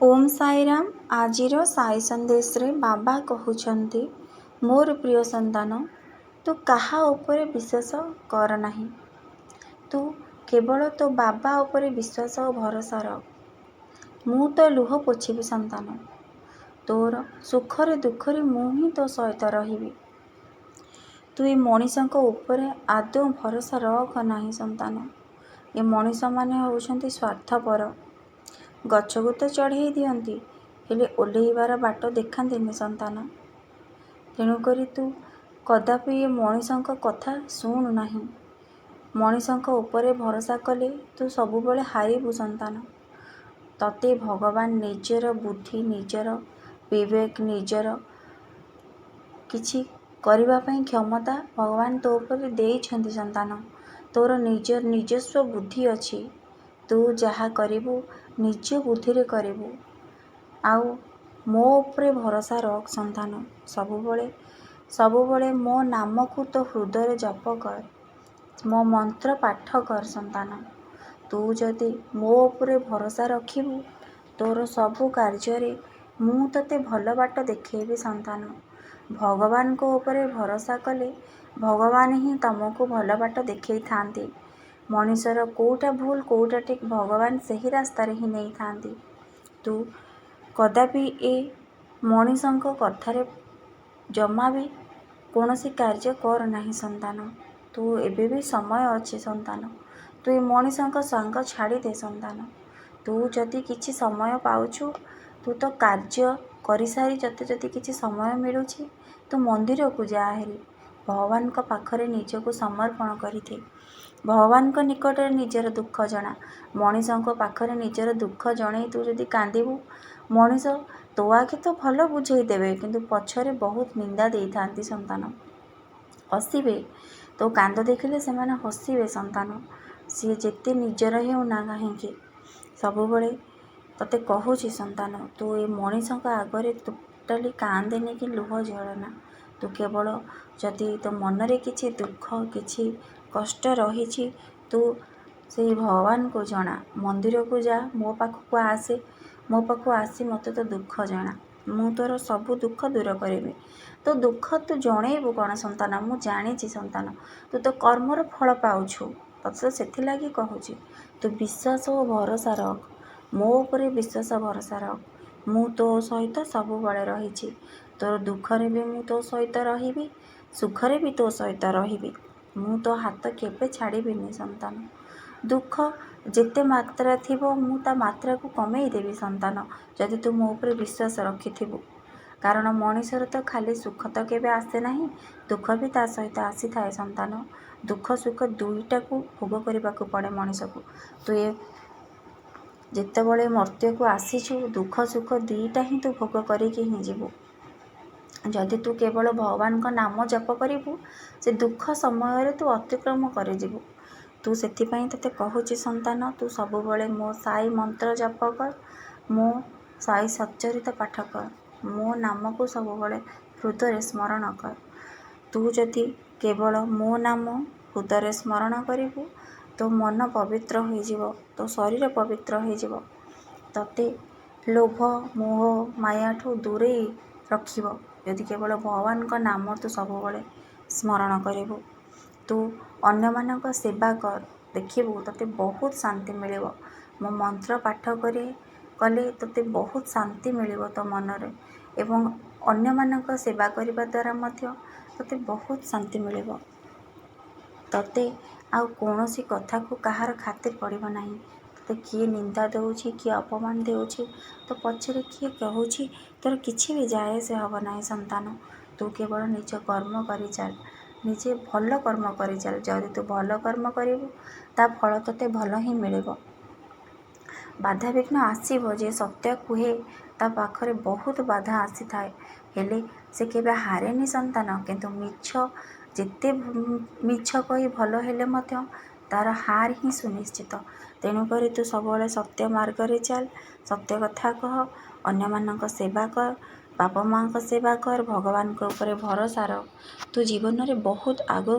ओम साईराम। आजिर साई संदेश रे बाबा कहउछंती, मोर प्रिय संतान, तू काहा उपरे विश्वास कर नाही। तू केवल तो बाबा उपरे विश्वास और भरोसा रख। मु तो लुह पोछिबी संतान, तोर सुखरे दुखरे मु ही तो सहित रहिबी। तू ए मनीषक उपरे आदौ भरोसा रख नाही संतान। ए मनीष माने होउछंती स्वार्थपर। गछकू तो चढ़ई दियंती, हेले ओल्हेइबार बाट देखांतीनि संतान। तेणुकरी तू कदापि ए मनीषक कथा शुणु नाही। मनीषक उपरे भरोसा कले तू सबुबले हारिबु संतान। तते भगवान निजर बुद्धि, निजर विवेक, निजर किछि करिबा पई क्षमता भगवान तो उपरे देइछंती संतान। तोर निजर निजस्व बुद्धि अछि। तू जहा करिबु निज बुद्धि रे करिबु। आउ मो उपरे भरोसा रख संतान। सबुबले मो नाम को तो हृदय जप कर, मो मंत्र पाठ कर संतान। तू जदि मो उपरे भरोसा रखिबु, तोर सबु कार्य रे मु तते भल बाट देखेबी संतान। भगवान को उपरे भरोसा कले भगवान ही तुमको भल बाट देखई थांती। मनीषर कोउटा भूल कोउटा ठीक भगवान सही रास्ता रे ही नहीं थांती। तू कदापि ए मनीषक कथारे जमा भी कौनसी कार्य कर नाही संतान। तू एबे भी समय अच्छी संतान। तू ए मनीषक संग छाड़ी दे संतान। तू जदि किछि समय पाउछु, तू तो कार्य करि सारी जति किछि समय मिलुछि, तू मंदिर को जा हेरी। भगवान को पाखरे निजको समर्पण करिथे। भगवान को निकट निजर दुख जना। मनीषक पाखरे निजर दुख जणई तू जदि कांदिबु, मनीष तो आगे तो भल बुझेई देबे, किंतु पछरे बहुत निंदा देई थांती संतान। हसिबे, तो कांद देखिले से माने हसिबे संतान। सी जेते निजर हेउ ना काहेकि सबुबले तते कहूची संतान, तू ए मनीषक आगरे टोटाली कांदेनी कि लुह झरना। तू केवल जदि तो मनरे किछि दुख किछि कष्ट रहिछि, तू से भगवान को जना। मंदिर को जा, मो पाखକୁ आसे, मो पाखକୁ आसी मते तो दुख जना। मु तोर सबु दुख दूर करेबी। तो दुख तू जणेबु कौन संतान, मु जानिछि संतान। तू तो कर्मर फल पाउछु, तते सेथि लागि कहूची। तू विश्वास और भरोसा रख। मो उपरे विश्वास भरोसा रख। मु तो सहित सबुबले रहिछि। तोर दुखरे भी मु तो सहित रहिबी, सुखरे भी तो सहित रहिबी। मु तो हाथ केबे छाड़िबिनी संतान। दुख जेते मात्रा थिबो मु ता मात्रा को कमेई देबी संतान, जदि तू मो उपरे विश्वास रखिथिबु। कारण मनीषर तो खाली सुख तो केबे आसे नाही, दुख भी ता सहित आसी थाए संतान। दुख सुख दुईटा को भोग करबा को पड़े मनीष को। तू ए जेतेबळे मर्त्य को आसीछु, दुख सुख दुईटा ही तू भोग करिकि ही जीवु। जदि तू केवल भगवान का नाम जप करिबु, से दुख समय रे तू अतिक्रम करि जीवु। तू सेथिपाई तते कहूची संतान, तू सबुबले मो साई मंत्र जप कर, मो साई सच्चरित पाठ कर, मो नाम को सबुबले हृदय स्मरण कर। तू जदि केवल मो नाम हृदय स्मरण करिबु, तो मन पवित्र होई जीवो, तो शरीर पवित्र होई जीवो। तते लोभ मोह माया ठू दूरे रखिबो। यदि केवल भगवान का नाम तू सबुबले स्मरण करिबु, तू अन्य मानक सेवा कर, देखिबु तते बहुत शांति मिलिबो। मो मंत्र पाठ कले तते बहुत शांति मिलिबो तो मनरे, एवं अन्य मानक सेवा करिबा द्वारा मध्य तते बहुत शांति मिलिबो। तते आउ कोनोसी कथा को कहार खातिर पड़िबो नाही। तते किए निंदा देउछि, किए अपमान देउछि, तो पछरे किए कहूछि, तोर किछि भी जाए से हब नाही संतान। तू केवल निज कर्म करि चल, निजे भल कर्म करि चल। जदि तू भल कर्म करिबु, ता फल तते भल ही मिलिबो। बाधा विघ्न आसीबो, जे सत्य कुहे ता पाखरे बहुत बाधा आसी थाए, हेले से केबे हारेनी संतान। किंतु मिछ जेते मिछ कही भल हेले मध्य तार हार ही सुनिश्चित। तेणुकरी तू सबले सत्य मार्ग रे चल, सत्य कथा कह, अन्य मानक सेवा कर, बापा माँ को सेवा कर, भगवान को ऊपर भरोसा रख। तू जीवन रे बहुत आगो